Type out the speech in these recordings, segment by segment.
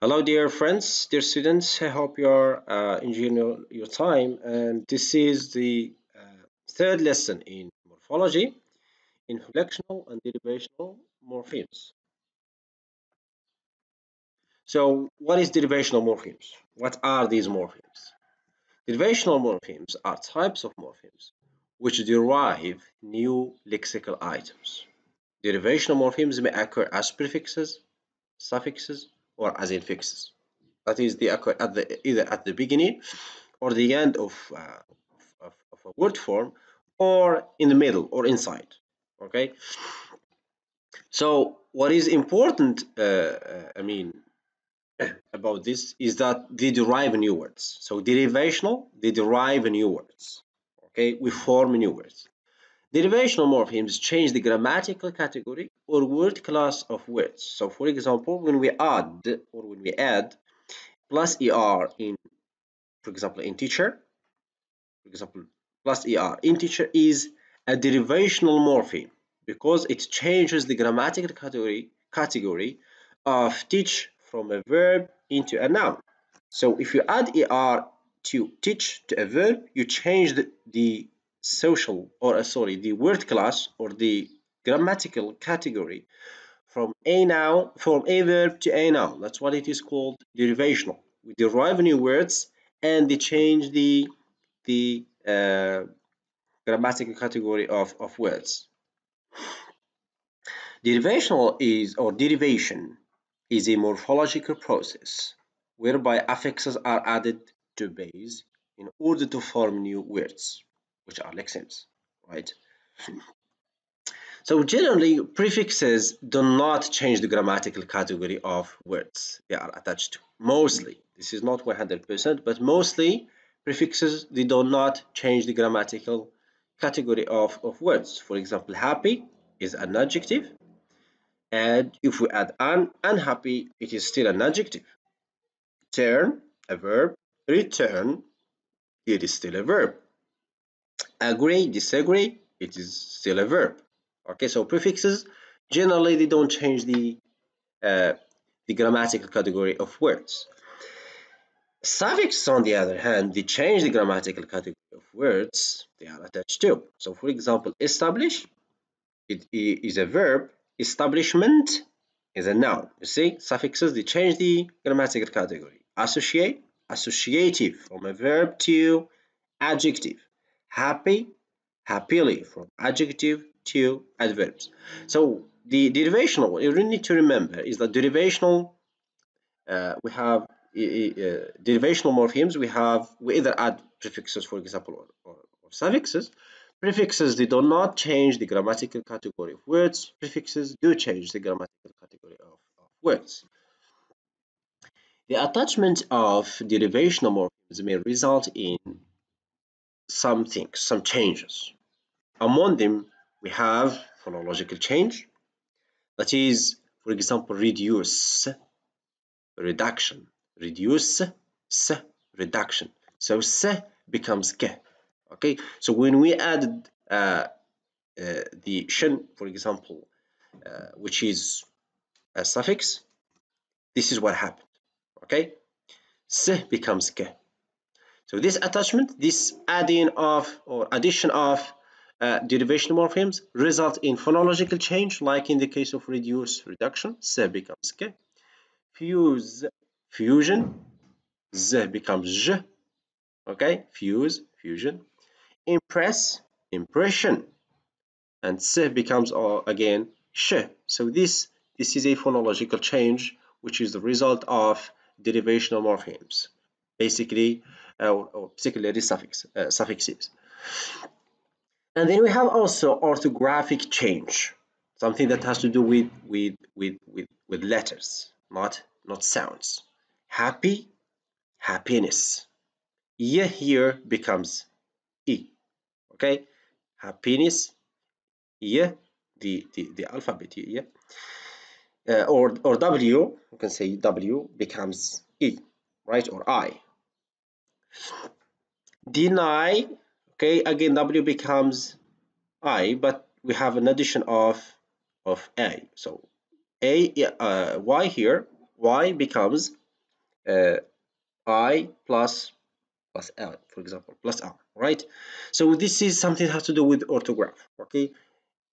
Hello, dear friends, dear students. I hope you are enjoying your time. And this is the third lesson in morphology, inflectional and derivational morphemes. So, what is derivational morphemes? What are these morphemes? Derivational morphemes are types of morphemes which derive new lexical items. Derivational morphemes may occur as prefixes, suffixes, or as infixes. That is, they occur either at the beginning or the end of a word form, or in the middle or inside. Okay, so what is important, about this is that they derive new words. So derivational, they derive new words. Okay, we form new words. Derivational morphemes change the grammatical category or word class of words. So, for example, when we add plus er in, for example, in teacher, for example, plus er in teacher is a derivational morpheme because it changes the grammatical category of teach from a verb into a noun. So if you add er to teach to a verb, you change the social or the word class or the grammatical category from a verb to a noun. That's what it is called derivational. We derive new words and they change the grammatical category of words. Derivation is a morphological process whereby affixes are added to base in order to form new words, which are lexemes, right? So generally, prefixes do not change the grammatical category of words they are attached to. Mostly, this is not 100%, but mostly prefixes, they do not change the grammatical category of words. For example, happy is an adjective, and if we add unhappy, it is still an adjective. Turn, a verb. Return, it is still a verb. Agree, disagree, it is still a verb. Okay, so prefixes generally they don't change uh, the grammatical category of words. Suffixes, on the other hand, they change the grammatical category of words they are attached to. So, for example, establish, it is a verb. Establishment is a noun. You see, suffixes they change the grammatical category. Associate, associative, from a verb to adjective. Happy, happily, from adjective to adverbs. So the derivational, what you really need to remember is that derivational, we have derivational morphemes. We either add prefixes, for example, or suffixes. Prefixes, they do not change the grammatical category of words. Prefixes do change the grammatical category of words. The attachment of derivational morphemes may result in some things, some changes. Among them, we have phonological change, that is, for example, reduce, reduction, reduce, s, reduction. So s becomes k. Okay, so when we add the shin, for example, which is a suffix, this is what happened. Okay, s becomes k. So this attachment, this adding of or addition of derivation morphemes result in phonological change, like in the case of reduce, reduction, s becomes k. Fuse, fusion, z becomes j. Okay, fuse, fusion. Impress, impression, and s becomes again sh. So this is a phonological change, which is the result of derivational morphemes, basically, or particularly suffixes. And then we have also orthographic change, something that has to do with letters, not sounds. Happy, happiness. Y here becomes e. Okay, happiness. Y, the alphabet here, or W, you can say W becomes E, right, or I. Deny, okay, again W becomes I, but we have an addition of A. So Y here, Y becomes uh, I plus L, for example, plus L, right? So this is something that has to do with orthograph, okay?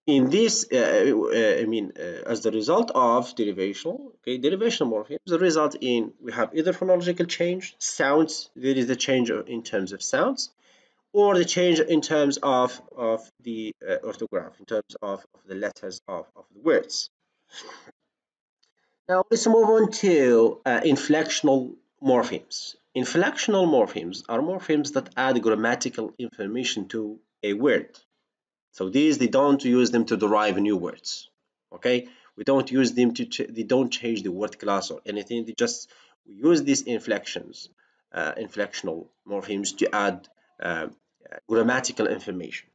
In this, as the result of derivational, okay, derivational morphemes, the result in we have either phonological change, sounds, there is the change in terms of sounds, or the change in terms of the orthograph, in terms of the letters of the words. Now let's move on to inflectional morphemes. Inflectional morphemes are morphemes that add grammatical information to a word. So these, they don't use them to derive new words. Okay, we don't use them to. They don't change the word class or anything. They just we use these inflectional morphemes to add grammatical information.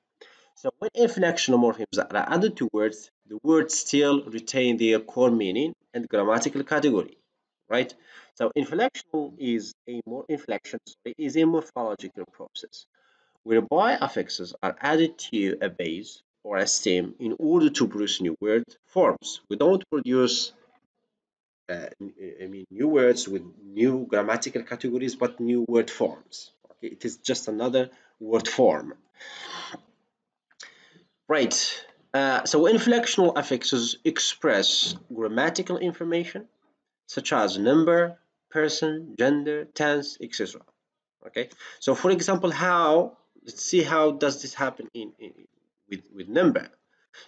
So when inflectional morphemes are added to words, the words still retain their core meaning and grammatical category, right? So inflection is a morphological process whereby affixes are added to a base or a stem in order to produce new word forms. We don't produce new words with new grammatical categories, but new word forms. Okay, it is just another word form. Right. So inflectional affixes express grammatical information such as number, person, gender, tense, etc. Okay. So for example, let's see how does this happen with number.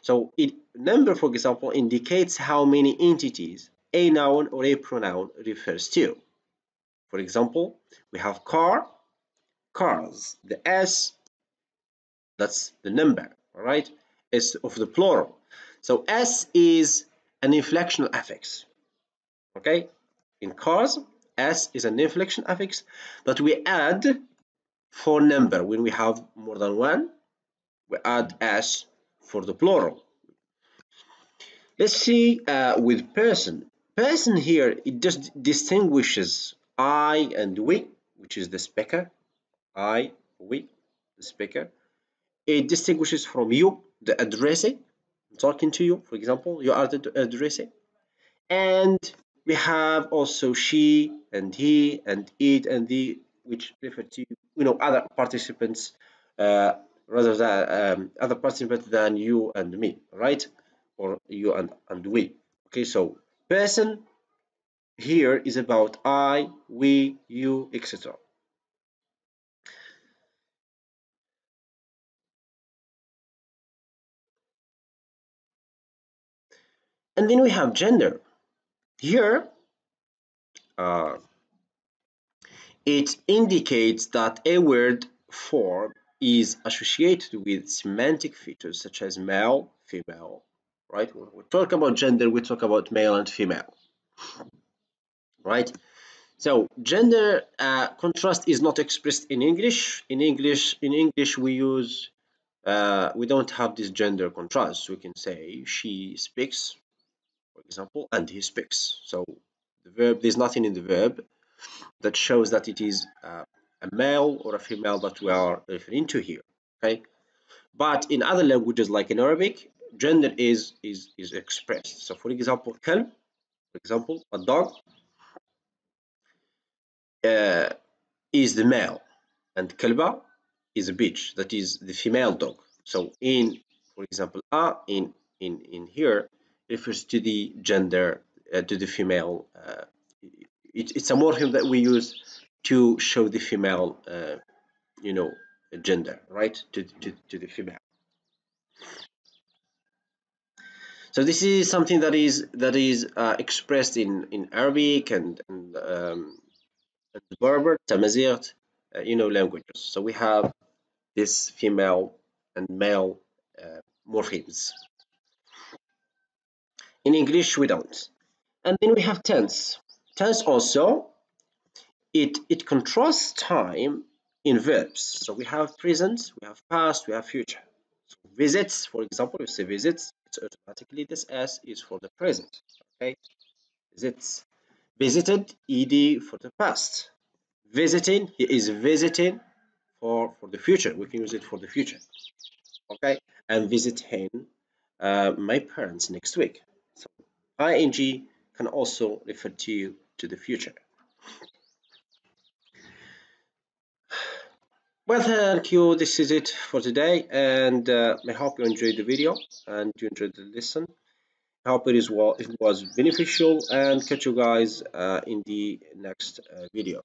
So number, for example, indicates how many entities a noun or a pronoun refers to. For example, we have car, cars. The S, that's the number, all right? It's of the plural. So S is an inflectional affix, okay? In cars, S is an inflection affix that we add for number. When we have more than one, we add S for the plural. Let's see with person. Person here, it just distinguishes I and we, which is the speaker. I, we, the speaker. It distinguishes from you, the addressee. I'm talking to you, for example, you are the addressee. And we have also she and he and it and the, which refer to other participants, uh, rather than other participants than you and me, right? Or you and we. Okay, so person here is about I, we, you, etc. And then we have gender. Here, uh, it indicates that a word form is associated with semantic features such as male, female, right? When we talk about gender, we talk about male and female, right? So gender contrast is not expressed in English. In English, we don't have this gender contrast. We can say she speaks, for example, and he speaks. So the verb, there's nothing in the verb that shows that it is a male or a female that we are referring to here. Okay, but in other languages like in Arabic, gender is expressed. So for example, kalb, for example, a dog uh, is the male, and kalba is a bitch, that is the female dog. So for example, in here refers to the gender, to the female. It's a morpheme that we use to show the female, you know, gender, right? To the female. So this is something that is expressed in Arabic and Berber, Tamazight, languages. So we have this female and male morphemes. In English, we don't. And then we have tense. Tense also, it contrasts time in verbs. So we have present, we have past, we have future. So visits, for example, you say visits, it's automatically this S is for the present. Okay, visits. Visited, ed for the past. Visiting, he is visiting for the future. We can use it for the future. Okay, and visiting my parents next week. So ing can also refer to the future. Well, thank you. This is it for today, and I hope you enjoyed the video and you enjoyed the lesson. I hope it was beneficial, and catch you guys in the next video.